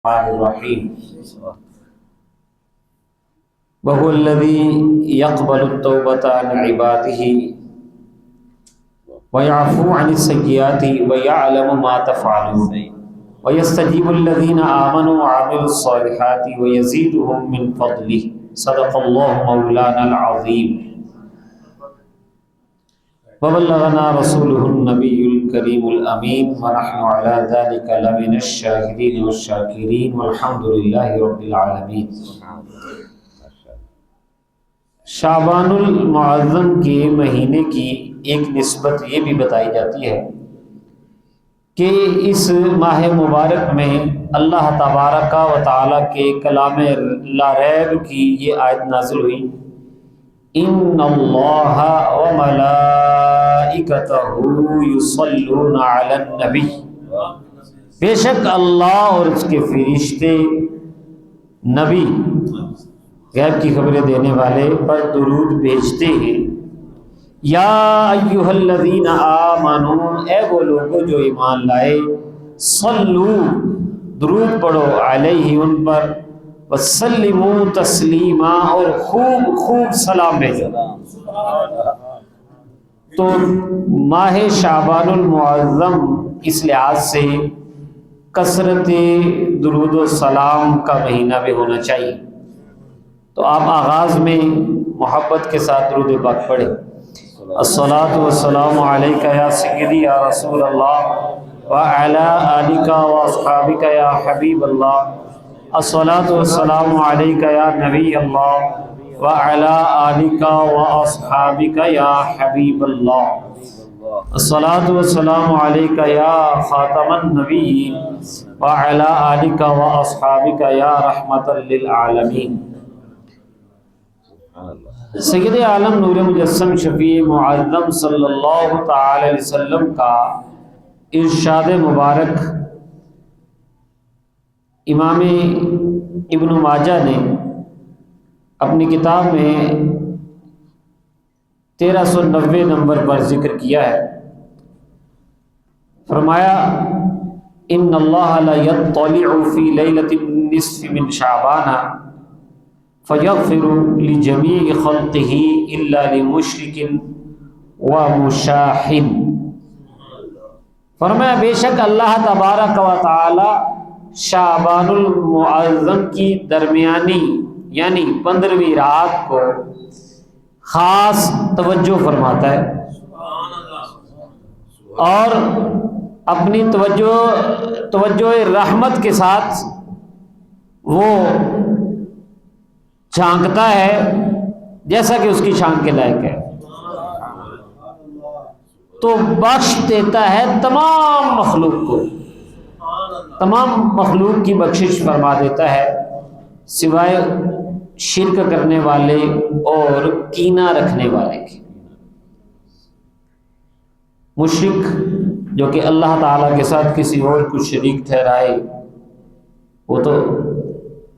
الرحیم وهو الذی يقبل التوبة عن عباده ويعفو عن السیئات ويعلم ما تفعلون ويستجيب الذین آمنوا وعملوا الصالحات ويزيدهم من فضله صدق اللہ مولانا العظیم وبلغنا رسوله النبی الکریم الامین ونحن على ذلك لمن الشاہدین والشاکرین والحمد للہ رب العالمین۔ شعبان المعظم کے مہینے کی ایک نسبت یہ بھی بتائی جاتی ہے کہ اس ماہ مبارک میں اللہ تبارک و تعالیٰ کے کلام لا ریب کی یہ آیت نازل ہوئی، ان اللہ وملائکتہ یصلون علی النبی، بے شک اللہ اور اس کے فرشتے نبی غیب کی خبریں دینے والے پر درود بھیجتے ہیں۔ یا ایھا الذین آمنوا، اے وہ لوگوں جو ایمان لائے، صلو درود پڑھو علیہ ان پر، وسلموا تسلیما اور خوب خوب سلام بھیجو۔ تو ماہ شعبان المعظم اس لحاظ سے کثرت درود و سلام کا مہینہ بھی ہونا چاہیے، تو آپ آغاز میں محبت کے ساتھ درود پاک پڑھیں۔ الصلاۃ والسلام علیک یا سیدی یا رسول اللہ وعلی آلک واصحابک یا حبیب اللہ، الصلاۃ والسلام علیک یا نبی اللہ وعلی آلک واصحابک یا حبیب اللہ، الصلاۃ والسلام علیک یا خاتم النبیین وعلی آلک واصحابک یا رحمۃ للعالمین۔ سید عالم نور مجسم شفیع معظم صلی اللہ تعالی علیہ وسلم کا ارشاد مبارک امام ابن ماجہ نے اپنی کتاب میں 1390 نمبر پر ذکر کیا ہے، فرمایا ان اللہ لا یطلع فی لیلۃ النصف من شعبان فیغفر لجمیع خلقہ الا لمشرک ومشاحن۔ فرمایا بے شک اللہ تبارک و تعالی شعبان المعظم کی درمیانی یعنی 15ویں رات کو خاص توجہ فرماتا ہے، اور اپنی توجہ رحمت کے ساتھ وہ جھانکتا ہے جیسا کہ اس کی شان کے لائق ہے، تو بخش دیتا ہے تمام مخلوق کو، تمام مخلوق کی بخشش فرما دیتا ہے سوائے شرک کرنے والے اور کینہ رکھنے والے کے۔ مشرک جو کہ اللہ تعالیٰ کے ساتھ کسی اور کو شریک ٹھہرائے وہ تو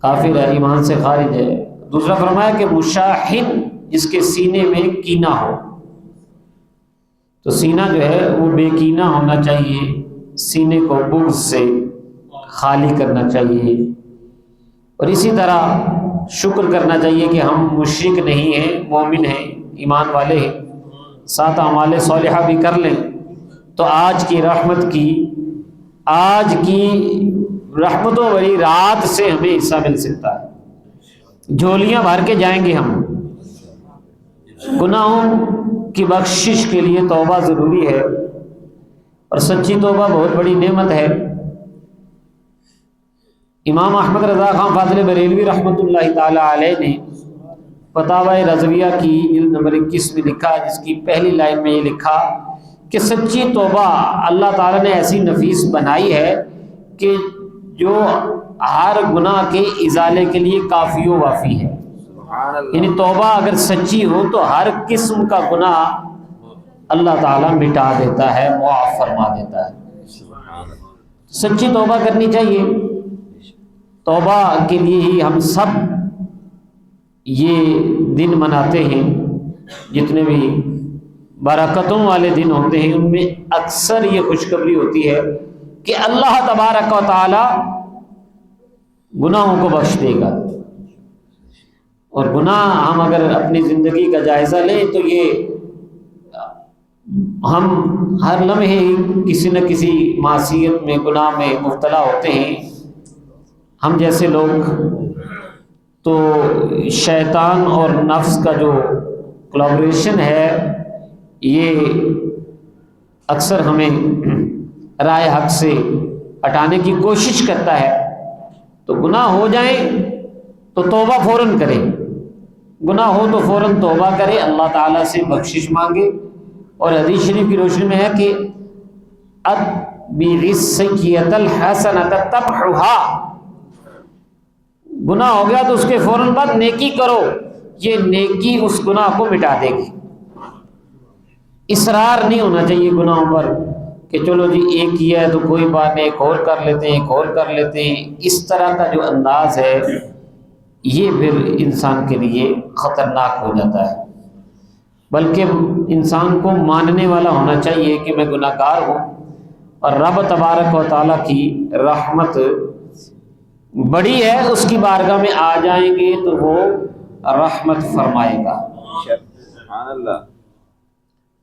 کافر ہے، ایمان سے خارج ہے۔ دوسرا فرمایا کہ مشاحن جس کے سینے میں کینہ ہو، تو سینہ جو ہے وہ بے کینہ ہونا چاہیے، سینے کو بغض سے خالی کرنا چاہیے، اور اسی طرح شکر کرنا چاہیے کہ ہم مشرک نہیں ہیں، مومن ہیں، ایمان والے ہیں، ساتھ اعمال صالحہ بھی کر لیں تو آج کی رحمتوں بھری رات سے ہمیں حصہ مل سکتا ہے، جھولیاں بھر کے جائیں گے ہم۔ گناہوں کی بخشش کے لیے توبہ ضروری ہے، اور سچی توبہ بہت بڑی نعمت ہے۔ امام احمد رضا خان فاضل بریلوی رحمۃ اللہ تعالی علیہ نے فتاوی رضویہ کی جلد نمبر 21 میں لکھا، جس کی پہلی لائن میں یہ لکھا کہ سچی توبہ اللہ تعالیٰ نے ایسی نفیس بنائی ہے کہ جو ہر گناہ کے ازالے کے لیے کافی و وافی ہے، یعنی توبہ اگر سچی ہو تو ہر قسم کا گناہ اللہ تعالیٰ مٹا دیتا ہے، معاف فرما دیتا ہے۔ سچی توبہ کرنی چاہیے، توبہ کے لیے ہی ہم سب یہ دن مناتے ہیں، جتنے بھی برکتوں والے دن ہوتے ہیں ان میں اکثر یہ خوشخبری ہوتی ہے کہ اللہ تبارک و تعالی گناہوں کو بخش دے گا۔ اور گناہ ہم اگر اپنی زندگی کا جائزہ لیں تو یہ ہم ہر لمحے کسی نہ کسی معصیت میں، گناہ میں مبتلا ہوتے ہیں۔ ہم جیسے لوگ تو شیطان اور نفس کا جو کولابریشن ہے یہ اکثر ہمیں راہ حق سے ہٹانے کی کوشش کرتا ہے۔ تو گناہ ہو جائیں تو توبہ فوراً کریں، گناہ ہو تو فوراً توبہ کرے، اللہ تعالیٰ سے بخشش مانگے۔ اور حدیث شریف کی روشنی میں ہے کہ اتبع السیئۃ الحسنۃ تمحھھا، گناہ ہو گیا تو اس کے فوراً بعد نیکی کرو، یہ نیکی اس گناہ کو مٹا دے گی۔ اصرار نہیں ہونا چاہیے گناہوں پر کہ چلو جی ایک کیا ہے تو کوئی بات نہیں، ایک اور کر لیتے ہیں، ایک اور کر لیتے ہیں۔ اس طرح کا جو انداز ہے یہ پھر انسان کے لیے خطرناک ہو جاتا ہے، بلکہ انسان کو ماننے والا ہونا چاہیے کہ میں گناہ گار ہوں، اور رب تبارک و تعالیٰ کی رحمت بڑی ہے، اس کی بارگاہ میں آ جائیں گے تو وہ رحمت فرمائے گا۔ سبحان اللہ۔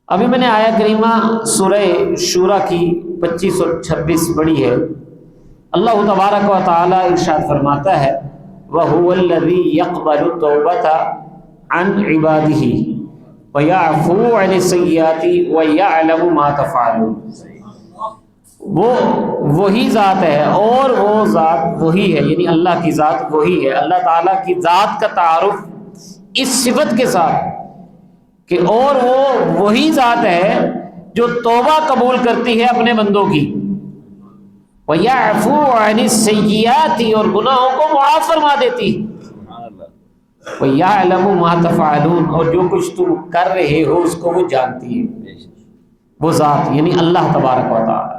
ابھی میں نے آیہ کریمہ سورہ شورى کی 25 اور 26 پڑھی ہے۔ اللہ تبارک و تعالیٰ ارشاد فرماتا ہے وَهُوَ الَّذِي يَقْبَلُ التَّوْبَةَ عَنْ عِبَادِهِ وَيَعْفُو عَنِ السَّيِّئَاتِ وَيَعْلَمُ مَا تَفْعَلُونَ۔ وہ وہی ذات ہے، اور وہ ذات وہی ہے، یعنی اللہ کی ذات وہی ہے۔ اللہ تعالیٰ کی ذات کا تعارف اس صفت کے ساتھ کہ اور وہ وہی ذات ہے جو توبہ قبول کرتی ہے اپنے بندوں کی، وَيَعْفُو عَنِ السَّيِّئَاتِ اور گناہوں کو معاف فرما دیتی، وَيَعْلَمُ مَا تَفْعَلُونَ اور جو کچھ تم کر رہے ہو اس کو وہ جانتی ہے، وہ ذات یعنی اللہ تبارک و تعالی۔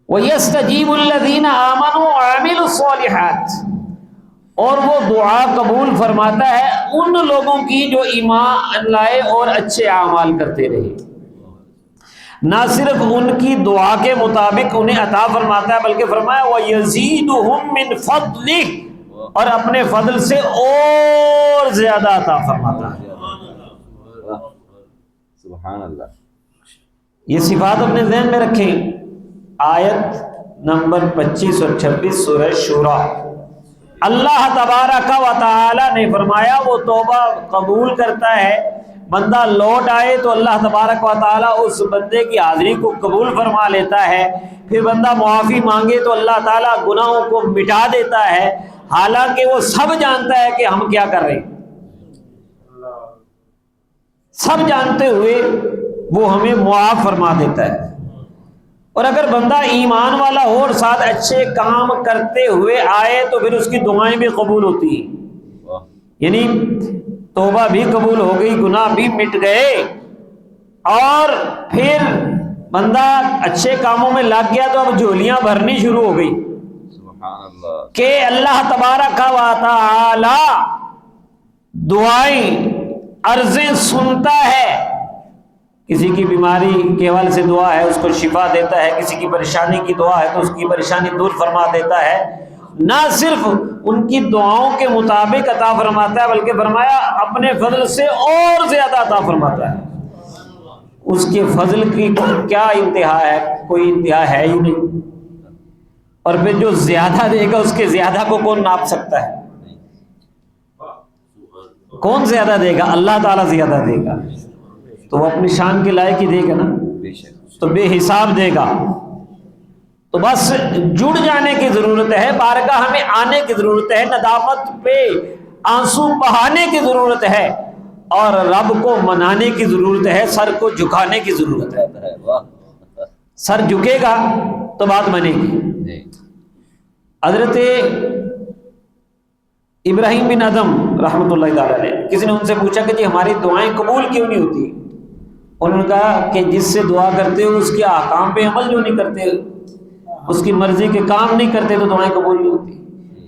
وَيَسْتَجِيبُ الَّذِينَ آمَنُوا وَعَمِلُوا الصَّالِحَاتِ اور وہ دعا قبول فرماتا ہے ان لوگوں کی جو ایمان لائے اور اچھے اعمال کرتے رہے۔ نہ صرف ان کی دعا کے مطابق انہیں عطا فرماتا ہے بلکہ فرمایا وَيَزِيدُهُم مِّن فَضْلِهِ اور اپنے فضل سے اور زیادہ عطا فرماتا ہے۔ سبحان اللہ۔ یہ صفات اپنے ذہن میں رکھیں۔ آیت نمبر 25 اور 26 سورہ شورى، اللہ تبارک و تعالی نے فرمایا وہ توبہ قبول کرتا ہے، بندہ لوٹ آئے تو اللہ تبارک و تعالی اس بندے کی حاضری کو قبول فرما لیتا ہے، پھر بندہ معافی مانگے تو اللہ تعالی گناہوں کو مٹا دیتا ہے، حالانکہ وہ سب جانتا ہے کہ ہم کیا کر رہے ہیں، سب جانتے ہوئے وہ ہمیں معاف فرما دیتا ہے۔ اور اگر بندہ ایمان والا ہو اور ساتھ اچھے کام کرتے ہوئے آئے تو پھر اس کی دعائیں بھی قبول ہوتی ہیں، یعنی توبہ بھی قبول ہو گئی، گناہ بھی مٹ گئے، اور پھر بندہ اچھے کاموں میں لگ گیا تو اب جھولیاں بھرنی شروع ہو گئی کہ اللہ تبارک و تعالی دعائیں عرضیں سنتا ہے، کسی کی بیماری کے حوالے سے دعا ہے اس کو شفا دیتا ہے، کسی کی پریشانی کی دعا ہے تو اس کی پریشانی دور فرما دیتا ہے، نہ صرف ان کی دعاؤں کے مطابق عطا فرماتا ہے بلکہ فرمایا اپنے فضل سے اور زیادہ عطا فرماتا ہے۔ اس کے فضل کی کیا انتہا ہے، کوئی انتہا ہے ہی نہیں، اور پھر جو زیادہ دے گا اس کے زیادہ کو کون ناپ سکتا ہے؟ کون زیادہ دے گا؟ اللہ تعالیٰ زیادہ دے گا، تو وہ اپنی شان کے لائق ہی دے گا نا، تو بے حساب دے گا۔ تو بس جڑ جانے کی ضرورت ہے، بارگاہ میں آنے کی ضرورت ہے، ندامت پہ آنسو بہانے کی ضرورت ہے، اور رب کو منانے کی ضرورت ہے، سر کو جھکانے کی ضرورت ہے۔ سر جھکے گا تو بات بنے گی۔ حضرت ابراہیم بن ادم رحمۃ اللہ تعالی علیہ، کسی نے ان سے پوچھا کہ جی ہماری دعائیں قبول کیوں نہیں ہوتی؟ انہوں نے کہا کہ جس سے دعا کرتے ہو اس کے احکام پہ عمل جو نہیں کرتے، اس کی مرضی کے کام نہیں کرتے تو دعائیں قبول نہیں ہوتی۔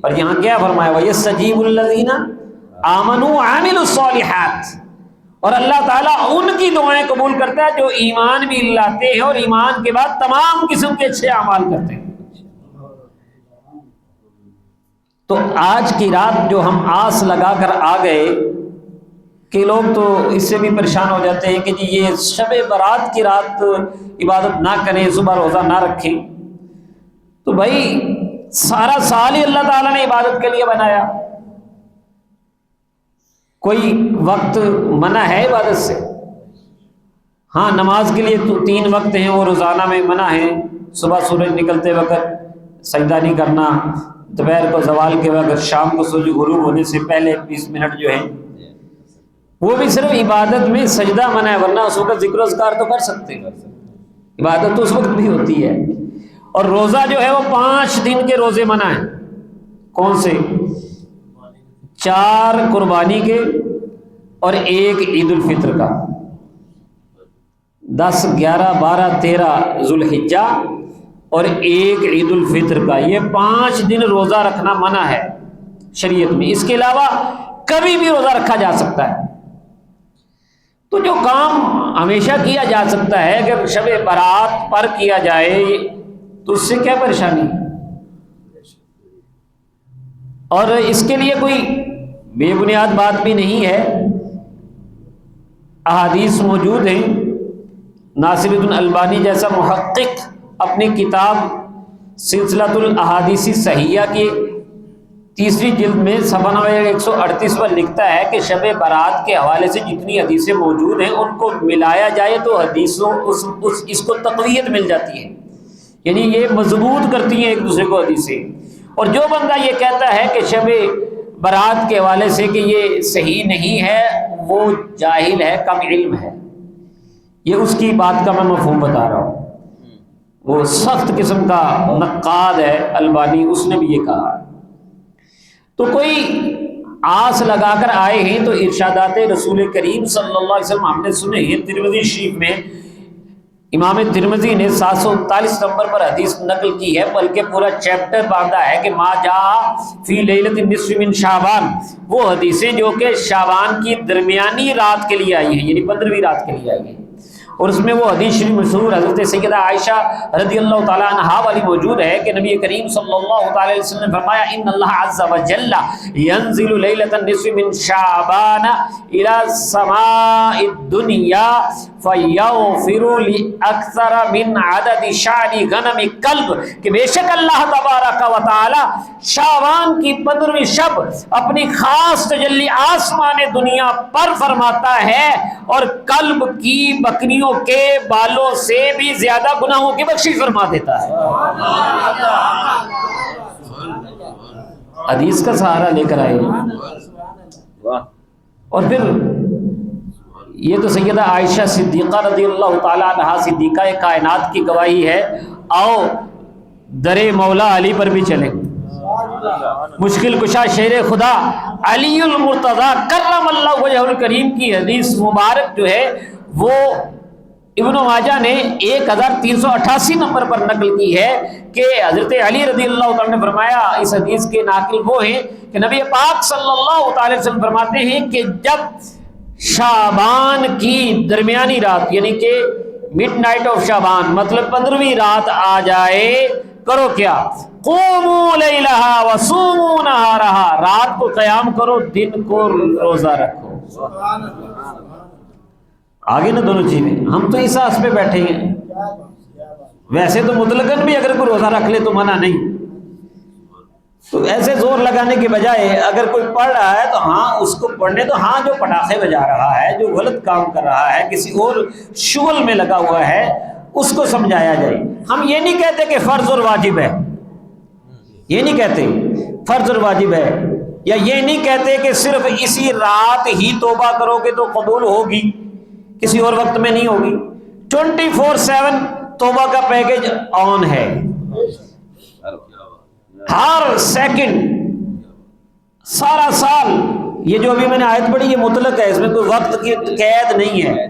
اور یہاں کیا فرمایا وَيَسْتَجِيبُ الَّذِينَ آمَنُوا وَعَمِلُوا الصَّالِحَاتِ اور اللہ تعالیٰ ان کی دعائیں قبول کرتا ہے جو ایمان بھی لاتے ہیں اور ایمان کے بعد تمام قسم کے اچھے اعمال کرتے ہیں۔ تو آج کی رات جو ہم آس لگا کر آ گئے کہ لوگ تو اس سے بھی پریشان ہو جاتے ہیں کہ جی یہ شب برات کی رات عبادت نہ کریں، صبح روزہ نہ رکھیں، تو بھائی سارا سال ہی اللہ تعالیٰ نے عبادت کے لیے بنایا، کوئی وقت منع ہے عبادت سے؟ ہاں نماز کے لیے تو 3 وقت ہیں، وہ روزانہ میں منع ہے، صبح سورج نکلتے وقت سجدہ نہیں کرنا، دوپہر کو زوال کے وقت، شام کو سورج غروب ہونے سے پہلے 20 منٹ جو ہے، وہ بھی صرف عبادت میں سجدہ منع ہے، ورنہ اس وقت ذکر و اذکار تو کر سکتے ہیں، عبادت تو اس وقت بھی ہوتی ہے۔ اور روزہ جو ہے وہ 5 دن کے روزے منع ہیں۔ کون سے؟ 4 قربانی کے اور 1 عید الفطر کا، 10 11 12 13 ذوالحجہ اور 1 عید الفطر کا، یہ 5 دن روزہ رکھنا منع ہے شریعت میں۔ اس کے علاوہ کبھی بھی روزہ رکھا جا سکتا ہے۔ تو جو کام ہمیشہ کیا جا سکتا ہے اگر شب برات پر کیا جائے تو اس سے کیا پریشانی؟ اور اس کے لیے کوئی بے بنیاد بات بھی نہیں ہے، احادیث موجود ہیں۔ ناصر الدین البانی جیسا محقق اپنی کتاب سلسلۃ الاحادیث صحیحہ کی 3 جلد میں صفحہ نمبر 138 پر لکھتا ہے کہ شب برات کے حوالے سے جتنی حدیثیں موجود ہیں ان کو ملایا جائے تو حدیثوں اس کو تقویت مل جاتی ہے، یعنی یہ مضبوط کرتی ہیں ایک دوسرے کو حدیثیں۔ اور جو بندہ یہ کہتا ہے کہ شب برات کے حوالے سے کہ یہ صحیح نہیں ہے، وہ جاہل ہے، کم علم ہے۔ یہ اس کی بات کا میں مفہوم بتا رہا ہوں، وہ سخت قسم کا نقاد ہے البانی، اس نے بھی یہ کہا ہے۔ تو کوئی آس لگا کر آئے ہیں تو ارشادات رسول کریم صلی اللہ علیہ وسلم ہم نے سنے ہیں۔ ترمذی شریف میں امام ترمذی نے 739 نمبر پر حدیث نقل کی ہے، بلکہ پورا چیپٹر باندھا ہے کہ ما جاء فی لیلۃ النصف من شعبان، وہ حدیثیں جو کہ شعبان کی درمیانی رات کے لیے آئی ہیں، یعنی 15ویں رات کے لیے آئی ہیں۔ اور اس میں وہ حدیث شریف مشہور حضرت سیدہ عائشہ رضی اللہ تعالیٰ عنہا والی موجود ہے کہ نبی کریم صلی اللہ تعالی علیہ وسلم نے فرمایا ان اللہ عز وجل ينزل لیلۃ النصف من شعبان الى السماء الدنیا فیغفر لاکثر من عدد شعر غنم کلب، کہ بے شک اللہ تبارک و تعالی شعبان کی 15ویں شب اپنی خاص تجلی آسمان دنیا پر فرماتا ہے اور کلب کی بکریوں کے بالوں سے بھی زیادہ گناہوں کی بخشش فرما دیتا ہے۔ حدیث کا سہارا لے کر آئے۔ اور پھر یہ تو سیدہ عائشہ صدیقہ رضی اللہ تعالیٰ عنہا صدیقہ کائنات کی گواہی ہے۔ آؤ در مولا علی پر بھی چلیں، مشکل کشا شیر خدا علی المرتضی کرم اللہ وجہ الکریم کی حدیث مبارک جو ہے وہ ابن ماجہ نے 1388 نمبر پر نقل کی ہے کہ حضرت علی رضی اللہ تعالیٰ نے فرمایا، اس حدیث کے ناقل وہ ہیں کہ نبی پاک صلی اللہ تعالی وسلم فرماتے ہیں کہ جب شعبان کی درمیانی رات یعنی کہ مڈ نائٹ آف شعبان مطلب 15ویں رات آ جائے، کرو کیا؟ قوموا لیلہا وصوموا نہارہا، رات کو قیام کرو، دن کو روزہ رکھو۔ آگے نا دونوں چیزیں، ہم تو اس آس پہ بیٹھے ہیں۔ ویسے تو مطلقاً بھی اگر کوئی روزہ رکھ لے تو منع نہیں، تو ایسے زور لگانے کے بجائے اگر کوئی پڑھ رہا ہے تو ہاں اس کو پڑھنے تو، ہاں جو پٹاخے بجا رہا ہے، جو غلط کام کر رہا ہے، کسی اور شغل میں لگا ہوا ہے، اس کو سمجھایا جائے۔ ہم یہ نہیں کہتے کہ فرض اور واجب ہے، یہ نہیں کہتے فرض اور واجب ہے، یا یہ نہیں کہتے کہ صرف اسی رات ہی توبہ کرو گے تو قبول ہوگی، کسی اور وقت میں نہیں ہوگی۔ 24/7 توبہ کا پیکج آن ہے، ہر سیکنڈ، سارا سال۔ یہ جو ابھی میں نے آیت پڑھی یہ مطلق ہے، اس میں کوئی وقت کی قید نہیں ہے۔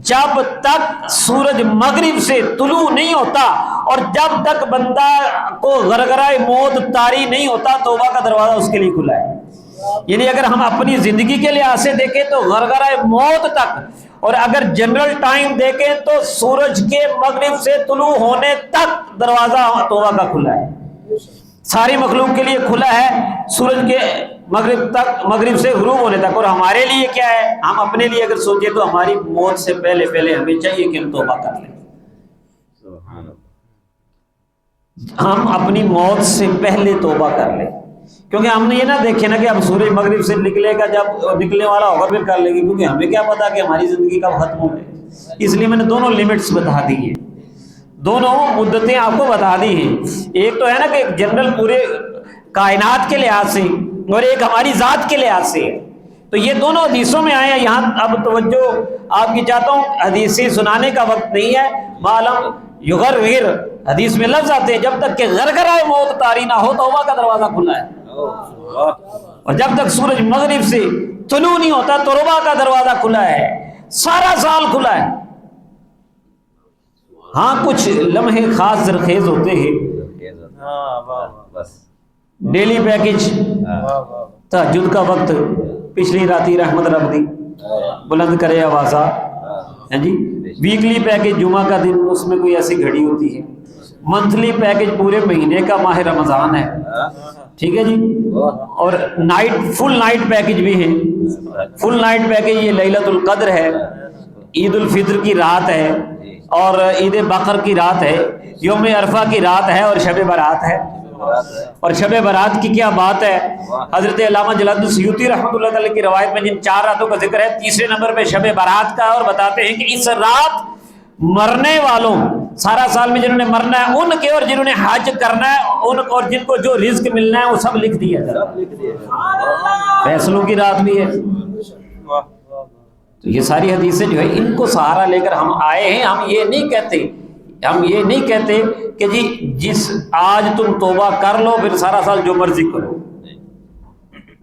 جب تک سورج مغرب سے طلوع نہیں ہوتا اور جب تک بندہ کو غرغرہ موت طاری نہیں ہوتا، توبہ کا دروازہ اس کے لیے کھلا ہے۔ یعنی اگر ہم اپنی زندگی کے لحاظ سے دیکھیں تو غرغرہ موت تک، اور اگر جنرل ٹائم دیکھیں تو سورج کے مغرب سے طلوع ہونے تک دروازہ توبہ کا کھلا ہے۔ ساری مخلوق کے لیے کھلا ہے سورج کے مغرب سے غروب ہونے تک. اور ہمارے لیے کیا ہے؟ ہم اپنے لیے اگر سوچیں تو ہماری موت سے پہلے ہمیں چاہیے کہ ہم توبہ کر لیں. ہم اپنی موت سے پہلے توبہ کر لیں, کیونکہ ہم نے یہ نہ دیکھے نا کہ اب سورج مغرب سے نکلے گا, جب نکلنے والا ہوگا پھر کر لیں گے, کیونکہ ہمیں کیا پتا کہ ہماری زندگی کب ختم ہو گئی. اس لیے میں نے دونوں لمٹس بتا دی ہیں, دونوں مدتیں آپ کو بتا دی ہیں. ایک تو ہے نا کہ جنرل پورے کائنات کے لحاظ سے, اور ایک ہماری ذات کے لحاظ سے. تو یہ دونوں حدیثوں میں آئے ہیں. یہاں اب توجہ آپ کی چاہتا ہوں, حدیثیں سنانے کا وقت نہیں ہے. معلوم یغرغر حدیث میں لفظ آتے ہیں, جب تک کہ غرغرہ موت طاری نہ ہو توبہ کا دروازہ کھلا ہے, اور جب تک سورج مغرب سے طلوع نہیں ہوتا توبہ کا دروازہ کھلا ہے. سارا سال کھلا ہے. ہاں کچھ لمحے خاص زرخیز ہوتے ہیں, ڈیلی پیکج, تہجد کا وقت, پچھلی راتی رحمت رب دی بلند کرے آوازہ, جی ویکلی پیکج جمعہ کا دن, اس میں کوئی ایسی گھڑی ہوتی ہے. منتھلی پیکج پورے مہینے کا ماہ رمضان ہے, ٹھیک ہے جی. اور نائٹ, فل نائٹ پیکج بھی ہے. فل نائٹ پیکج یہ لیلۃ القدر ہے, عید الفطر کی رات ہے, اور عید بقر کی رات ہے, یوم عرفہ کی رات ہے, اور شب برات ہے. اور شب برات کی کیا بات ہے, حضرت علامہ جلال السیوطی رحمۃ اللہ علیہ کی روایت میں جن 4 راتوں کا ذکر ہے, تیسرے نمبر پہ شب برات کا, اور بتاتے ہیں کہ اس رات مرنے والوں, سارا سال میں جنہوں نے مرنا ہے ان کے, اور جنہوں نے حج کرنا ہے ان, اور جن کو جو رزق ملنا ہے وہ سب لکھ دیا جاتا ہے. فیصلوں کی رات بھی ہے. تو یہ ساری حدیثیں جو ہے ان کو سہارا لے کر ہم آئے ہیں. ہم یہ نہیں کہتے کہ جی جس آج تم توبہ کر لو پھر سارا سال جو مرضی کرو.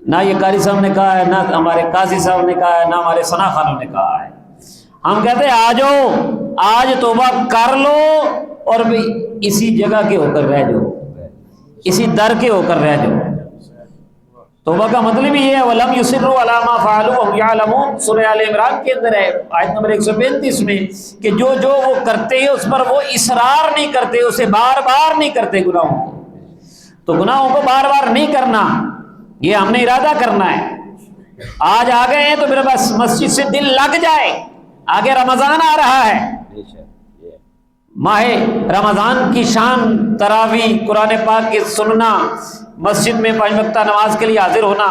نہ یہ قاری صاحب نے کہا ہے, نہ ہمارے قاضی صاحب نے کہا ہے, نہ ہمارے ثنا خانوں نے کہا ہے. ہم کہتے ہیں آ جاؤ, آج توبہ کر لو, اور بھی اسی جگہ کے ہو کر رہ جاؤ, اسی در کے ہو کر رہ جاؤ. توبہ کا مطلب یہ ہے وَلَمْ يُصِرُّوا عَلَىٰ مَا فَعَلُوا وَهُمْ يَعْلَمُونَ. سورہ آل عمران کے اندر ہے آیت نمبر 135 میں کہ جو وہ کرتے ہیں اس پر وہ اصرار نہیں کرتے, اسے بار بار نہیں کرتے گناہوں کو. تو گناہوں کو بار بار نہیں کرنا, یہ ہم نے ارادہ کرنا ہے. آج آ گئے ہیں تو میرے بس مسجد سے دل لگ جائے, آگے رمضان آ رہا ہے. ماہ رمضان کی شان, تراویح, قرآن پاک کے سننا, مسجد میں 5 وقتہ نماز کے لیے حاضر ہونا,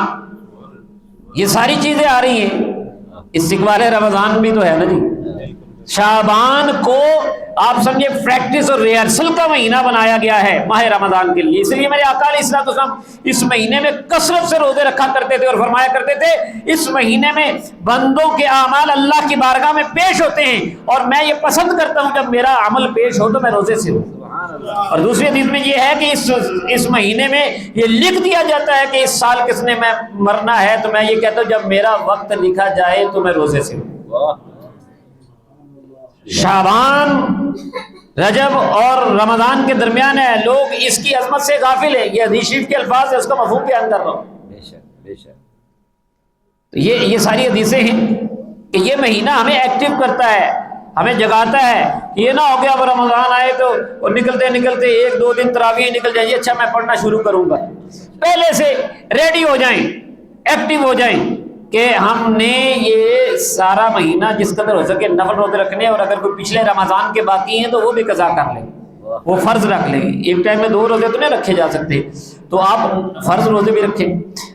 یہ ساری چیزیں آ رہی ہیں. استقبال رمضان بھی تو ہے نا جی. شعبان کو آپ سمجھے پریکٹس اور ریہرسل کا مہینہ بنایا گیا ہے ماہ رمضان کے لیے. اس لیے میرے آقا علیہ الصلوۃ والسلام اس مہینے میں کثرت سے روزے رکھا کرتے تھے, اور فرمایا کرتے تھے اس مہینے میں بندوں کے اعمال اللہ کی بارگاہ میں پیش ہوتے ہیں, اور میں یہ پسند کرتا ہوں جب میرا عمل پیش ہو تو میں روزے سے ہوں. اور دوسری حدیث میں یہ ہے کہ اس مہینے میں یہ لکھ دیا جاتا ہے کہ اس سال کس نے میں مرنا ہے, تو میں یہ کہتا ہوں جب میرا وقت لکھا جائے تو میں روزے سے ہوں. شعبان, رجب اور رمضان کے درمیان ہے. لوگ اس کی عظمت سے غافل ہیں. یہ حدیث شریف کے الفاظ ہے, اس کا مفہوم بیان کر رہا ہوں. تو یہ ساری حدیثیں ہیں کہ یہ مہینہ ہمیں ایکٹیو کرتا ہے, ہمیں جگاتا ہے. یہ نہ ہو گیا اب رمضان آئے تو نکلتے 1-2 دن تراویح نکل جائے, اچھا میں پڑھنا شروع کروں گا. پہلے سے ریڈی ہو جائیں, ایکٹیو ہو جائیں کہ ہم نے یہ سارا مہینہ جس قدر ہو سکے نفل روزے رکھنے, اور اگر کوئی پچھلے رمضان کے باقی ہیں تو وہ بھی قضا کر لیں, وہ فرض رکھ لیں. ایک ٹائم میں 2 روزے تو نہیں رکھے جا سکتے, تو آپ فرض روزے بھی رکھیں.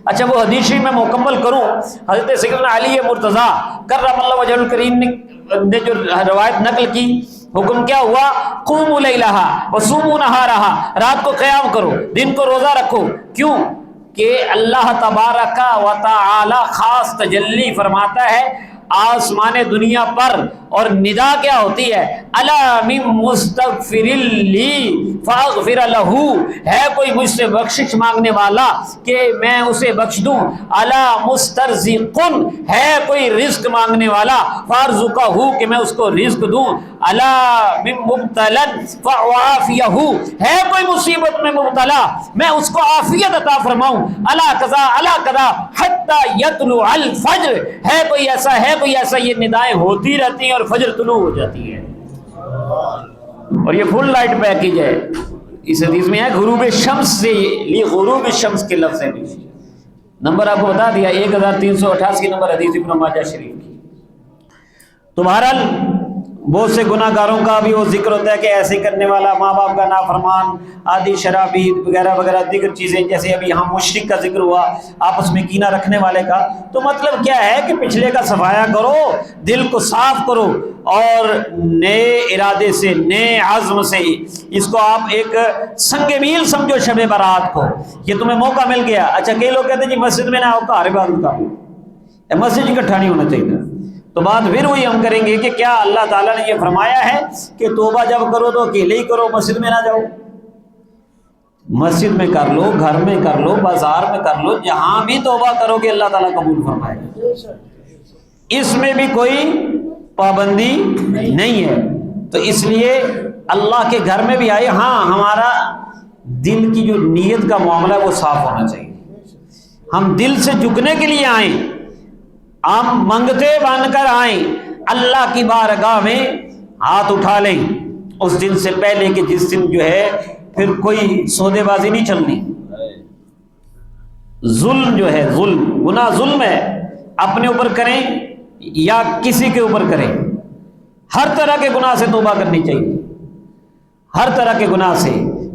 اچھا وہ حدیث شریف میں مکمل کروں. حضرت سیدنا علی مرتضیٰ کرم اللہ وجہہ الکریم نے جو روایت نقل کی, حکم کیا ہوا, قوموا لیلہا وصوموا نہارہا, رات کو قیام کرو, دن کو روزہ رکھو. کیوں کہ اللہ تبارک و تعالی خاص تجلی فرماتا ہے آسمان دنیا پر, اور ندا کیا ہوتی ہے, الا من مستغفر لی فاغفر لہ, ہے کوئی مجھ سے بخشش مانگنے والا کہ میں اسے بخش دوں. الا مسترزق, ہے کوئی رزق مانگنے والا فارزقہ, کہ میں اس کو رزق دوں. الا من مبتلا فاعافیہ, ہے کوئی مصیبت میں مبتلا میں اس کو عافیت عطا فرماؤں. الا قضا الا قضا حتی یطلع الفجر, ہے کوئی ایسا, یہ ندائیں ہوتی رہتی ہیں اور فجر طلوع ہو جاتی ہے. اور یہ فل لائٹ پیکج ہے. اس حدیث میں ہے غروب شمس سے، لی غروب شمس کے لفظ ہیں. نمبر آپ کو بتا دیا 1388 نمبر حدیث ابن ماجہ شریف کی. تو بہرحال بہت سے گناہ گاروں کا بھی وہ ذکر ہوتا ہے کہ ایسے کرنے والا، ماں باپ کا نافرمان، عادی شرابی وغیرہ وغیرہ دیگر چیزیں، جیسے ابھی یہاں مشرک کا ذکر ہوا، آپس میں کینہ رکھنے والے کا. تو مطلب کیا ہے کہ پچھلے کا صفایا کرو، دل کو صاف کرو اور نئے ارادے سے، نئے عزم سے اس کو آپ ایک سنگ میل سمجھو. شب برات کو یہ تمہیں موقع مل گیا. اچھا کئی لوگ کہتے ہیں جی مسجد میں نہ آؤ، گھر عبادت کرو، مسجد اکٹھا نہیں ہونا چاہیے. تو بات پھر وہی ہم کریں گے کہ کیا اللہ تعالیٰ نے یہ فرمایا ہے کہ توبہ جب کرو تو اکیلے ہی کرو، مسجد میں نہ جاؤ؟ مسجد میں کر لو، گھر میں کر لو، بازار میں کر لو، جہاں بھی توبہ کرو گے اللہ تعالیٰ قبول فرمائے گا. اس میں بھی کوئی پابندی نہیں ہے. تو اس لیے اللہ کے گھر میں بھی آئے، ہاں ہمارا دل کی جو نیت کا معاملہ ہے وہ صاف ہونا چاہیے. ہم دل سے جھکنے کے لیے آئیں، ہم منگتے بن کر آئیں، اللہ کی بارگاہ میں ہاتھ اٹھا لیں اس دن سے پہلے کہ جس دن جو ہے پھر کوئی سودے بازی نہیں چلنی. ظلم جو ہے، ظلم گناہ ظلم ہے، اپنے اوپر کریں یا کسی کے اوپر کریں، ہر طرح کے گناہ سے توبہ کرنی چاہیے. ہر طرح کے گناہ سے،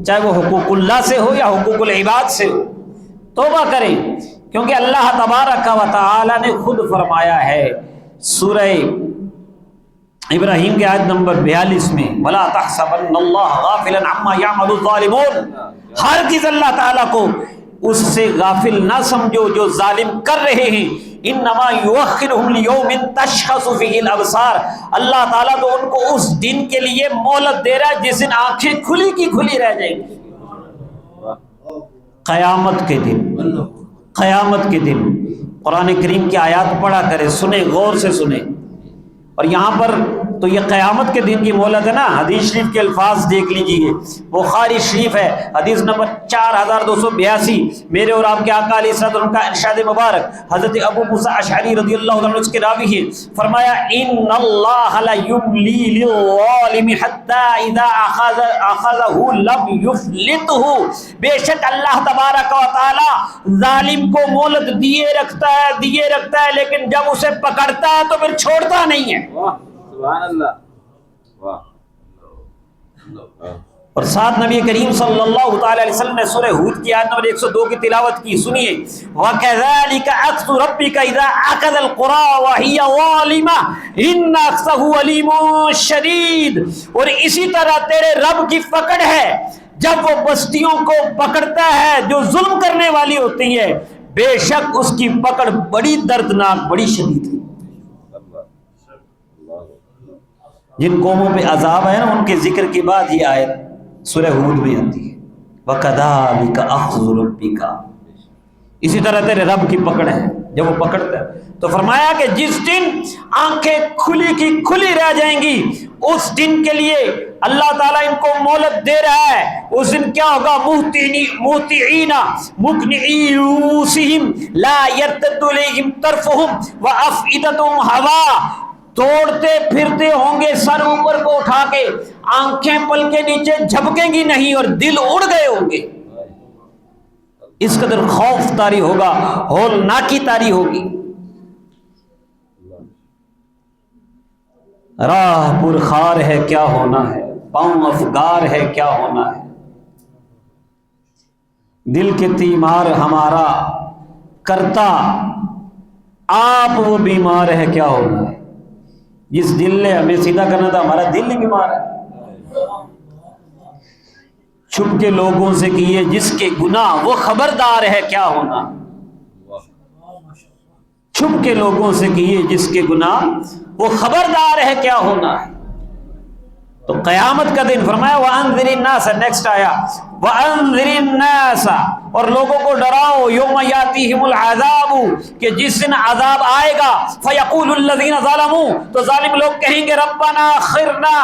چاہے وہ حقوق اللہ سے ہو یا حقوق العباد سے ہو، توبہ کریں. کیونکہ اللہ تبارک و تعالی نے خود فرمایا ہے سورہ ابراہیم کے آیت نمبر 42 میں، وَلَا تَحْسَبَنَّ اللَّهَ غَافِلًا عَمَّا يَعْمَلُ الظَّالِمُونَ، ہرگز اللہ تعالیٰ کو اس سے غافل نہ سمجھو جو ظالم کر رہے ہیں. انما یؤخرهم لیوم تشخص فیہ الابصار، اللہ تعالیٰ تو ان کو اس دن کے لیے مہلت دے رہا ہے جس دن آنکھیں کھلی کی کھلی رہ جائیں گی. قیامت کے دن، قیامت کے دن قرآن کریم کی آیات پڑھا کرے، سنیں، غور سے سنیں. اور یہاں پر تو یہ قیامت کے دن کی مہلت ہے نا. حدیث شریف کے الفاظ دیکھ لیجئے، بخاری شریف ہے حدیث نمبر 4282، میرے اور آپ کے آقا علیہ السلام کا ارشاد مبارک، حضرت ابو موسیٰ اشعری رضی اللہ عنہ اس کے راوی ہیں، فرمایا ان اللہ لا یملی للظالم حتی اذا اخذہ لم یفلتہ، بے شک اللہ تبارک و تعالی ظالم کو مہلت دیے رکھتا ہے لیکن جب اسے پکڑتا ہے تو پھر چھوڑتا نہیں ہے. سبحان اللہ. واہ. اور ساتھ نبی کریم صلی اللہ تعالی علیہ وسلم نے سورہ ہود کی آیت نمبر 102 کی تلاوت کی. سنیے، وَكَذَلِكَ أَخْذُ رَبِّكَ إِذَا أَخَذَ الْقُرَىٰ وَهِيَ ظَالِمَةٌ إِنَّ أَخْذَهُ أَلِيمٌ شَدِيدٌ، اور اسی طرح تیرے رب کی پکڑ ہے جب وہ بستیوں کو پکڑتا ہے جو ظلم کرنے والی ہوتی ہے، بے شک اس کی پکڑ بڑی دردناک، بڑی شدید ہے. جن قوموں پہ عذاب ہے نا ان کے ذکر کے بعد یہ آیت سورہ ہود میں آتی ہے، وَكَذَلِكَ أَخْذُ رَبِّكَ، اسی طرح تیرے رب کی پکڑ ہے جب وہ پکڑتا ہے. تو فرمایا کہ جس دن آنکھیں کھلی کی کھلی رہ جائیں گی اس دن کے لیے اللہ تعالیٰ ان کو مہلت دے رہا ہے. اس دن کیا ہوگا؟ مہطعین مقنعی رؤوسہم لا یرتد الیہم طرفہم وافئدتہم ہوا، توڑتے پھرتے ہوں گے سر اوپر کو اٹھا کے، آنکھیں پل کے نیچے جھپکیں گی نہیں اور دل اڑ گئے ہوں گے. اس قدر خوف طاری ہوگا، ہولناکی طاری ہوگی. راہ پرخار ہے کیا ہونا ہے، پاؤں افگار ہے کیا ہونا ہے، دل کے تیمار ہمارا کرتا آپ وہ بیمار ہے کیا ہونا ہے. جس دل نے ہمیں سیدھا کرنا تھا ہمارا دل ہی بیمار ہے. چھپ کے لوگوں سے کیے جس کے گناہ وہ خبردار ہے کیا ہونا، چھپ کے لوگوں سے کیے جس کے گناہ وہ خبردار ہے کیا ہونا ہے. تو قیامت کا دن فرمایا وَأَنذِرِ النَّاسَ، نیکسٹ آیا وَأَنذِرِ النَّاسَ، اور لوگوں کو ڈراؤ، یوم یاتیہم العذاب، کہ جس دن عذاب آئے گا، فَيَقُولُ الَّذِينَ ظَلَمُوا، تو ظالم لوگ کہیں گے ربنا اخرنا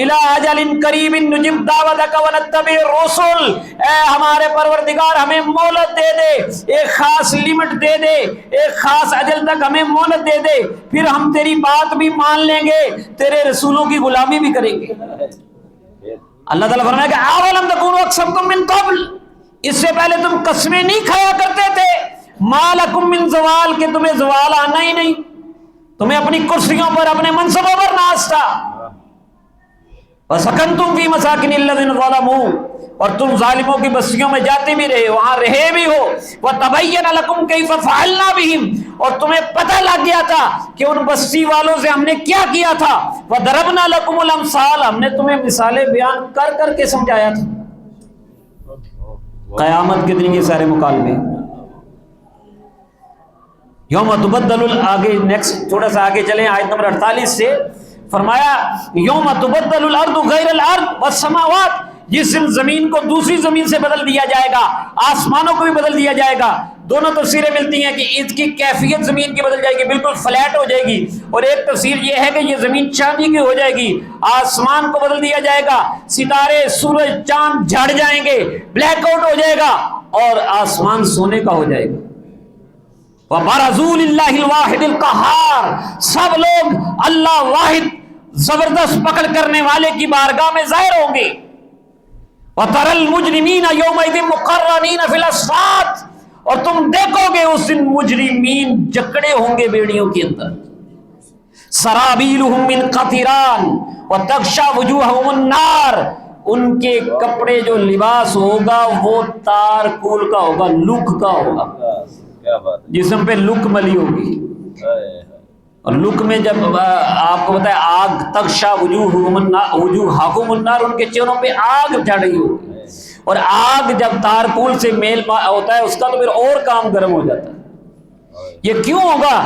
الی اجل قریب نجب دعوتک ونتبع الرسل، اے ہمارے پروردگار ہمیں مہلت دے دے، ایک خاص لمٹ دے دے، ایک خاص اجل تک ہمیں مہلت دے دے، پھر ہم تیری بات بھی مان لیں گے، تیرے رسولوں کی غلامی بھی کریں گے. اللہ تعالیٰ فرمایا کہ اولم تکونوا اقسمتم من قبل، اس سے پہلے تم قسمیں نہیں کھایا کرتے تھے، ما لکم من زوال، کہ تمہیں زوال آنا ہی نہیں، تمہیں اپنی کرسیوں پر اپنے منصبوں پر ناز تھا، وسکنتم فی مساکن الذین ظلموا، اور تم ظالموں کی بستیوں میں جاتے بھی رہے، وہاں رہے بھی ہو، وتبین لکم کیف فعلنا بہم، اور تمہیں پتہ لگ گیا تھا کہ ان بستی والوں سے ہم نے کیا کیا تھا، وضربنا لکم الامثال، ہم نے تمہیں مثالیں بیان کر کر کے سمجھایا تھا۔ قیامت کے دن یہ سارے مکالمے، یوم تبدل، آگے نیکسٹ تھوڑا سا آگے چلیں آیت نمبر 48 سے، فرمایا یوم تبدل الارض غیر الارض والسماوات، جس دن زمین کو دوسری زمین سے بدل دیا جائے گا، آسمانوں کو بھی بدل دیا جائے گا۔ دونوں تفسیریں ملتی ہیں کہ اس کی کیفیت زمین کی بدل جائے گی، بالکل فلیٹ ہو جائے گی، اور ایک تفسیر یہ ہے کہ یہ زمین چاندی کی ہو جائے گی، آسمان کو بدل دیا جائے گا، ستارے سورج چاند جھڑ جائیں گے، بلیک آؤٹ ہو جائے گا، اور آسمان سونے کا ہو جائے گا۔ وَبَرَزُوا لِلَّهِ الْوَاحِدِ الْقَهَّارِ، سب لوگ اللہ واحد زبردست پکڑ کرنے والے کی بارگاہ میں ظاہر ہوں گے۔ وَتَرَى الْمُجْرِمِينَ يَوْمَئِذٍ مُقَرَّنِينَ فِي الْأَصْفَادِ، اور تم دیکھو گے اس دن مجرمین جکڑے ہوں گے بیڑیوں کے اندر۔ سَرَابِيلُهُم مِّن قَطِرَانٍ وَتَغْشَى وُجُوهَهُمُ النَّارُ، ان کے کپڑے جو لباس ہوگا وہ تار کول کا ہوگا، لک کا ہوگا، جسم پہ لک ملی ہوگی، اور لک میں جب آپ کو پتا ہے آگ، تغشا وجوہہم النار، ان کے چہروں پہ آگ چڑھ رہی ہوگی، اور آگ جب تارکول سے میل ہوتا ہے اس کا تو پھر اور کام گرم ہو جاتا ہے۔ یہ کیوں ہوگا؟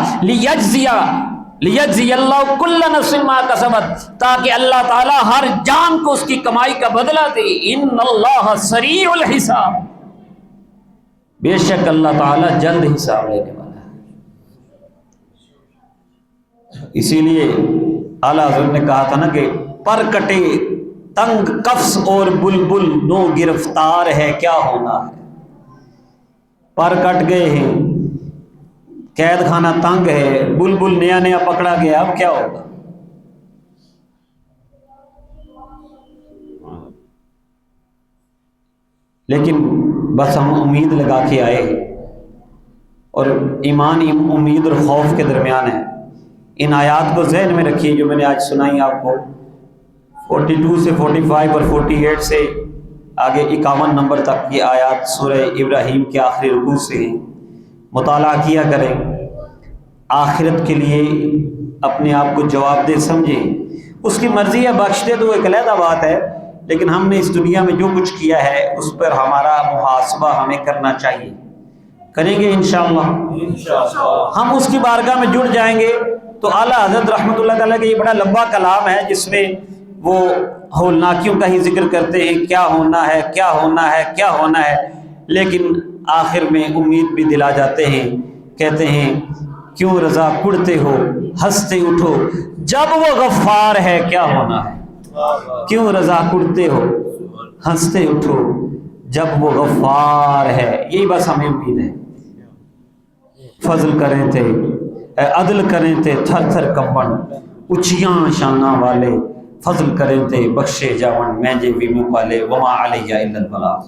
لیجزی اللہ کل نفس ما کسبت، تاکہ اللہ تعالی ہر جان کو اس کی کمائی کا بدلہ دے۔ ان اللہ سریع الحساب، بے شک اللہ تعالی جلد حساب لینے والا ہے۔ اسی لیے اعلیٰ حضرت نے کہا تھا نا کہ پر کٹے تنگ قفس اور بلبل نو گرفتار ہے، کیا ہونا ہے۔ پر کٹ گئے ہیں، قید خانہ تنگ ہے، بلبل نیا نیا پکڑا گیا، اب کیا ہوگا؟ لیکن بس ہم امید لگا کے آئے، اور ایمان امید اور خوف کے درمیان ہے۔ ان آیات کو ذہن میں رکھیے جو میں نے آج سنائی آپ کو، 42 سے 45 اور 48 سے آگے 51 نمبر تک یہ آیات سورہ ابراہیم کے آخری رکوع سے ہیں۔ مطالعہ کیا کریں، آخرت کے لیے اپنے آپ کو جواب دہ سمجھیں۔ اس کی مرضی ہے، بخش دے تو ایک علیحدہ بات ہے، لیکن ہم نے اس دنیا میں جو کچھ کیا ہے اس پر ہمارا محاسبہ ہمیں کرنا چاہیے، کریں گے انشاءاللہ۔ ہم اس کی بارگاہ میں جڑ جائیں گے تو اعلیٰ حضرت رحمۃ اللہ تعالیٰ کا یہ بڑا لمبا کلام ہے جس میں وہ ہولناکیوں کا ہی ذکر کرتے ہیں، کیا ہونا ہے، کیا ہونا ہے، کیا ہونا ہے، لیکن آخر میں امید بھی دلا جاتے ہیں، کہتے ہیں کیوں رضا کڑتے ہو ہنستے اٹھو جب وہ غفار ہے، کیا ہونا ہے، کیوں رضا کڑتے ہو ہنستے اٹھو جب وہ غفار ہے۔ یہی بس ہمیں امید ہے۔ فضل کریں تھے عدل کریں تھے تھر تھر کمبن، اچیاں شانہ والے فضل کریں تھے بخشے جاون، میں جے بھی منہ والے، وما علیہ الا البلاغ۔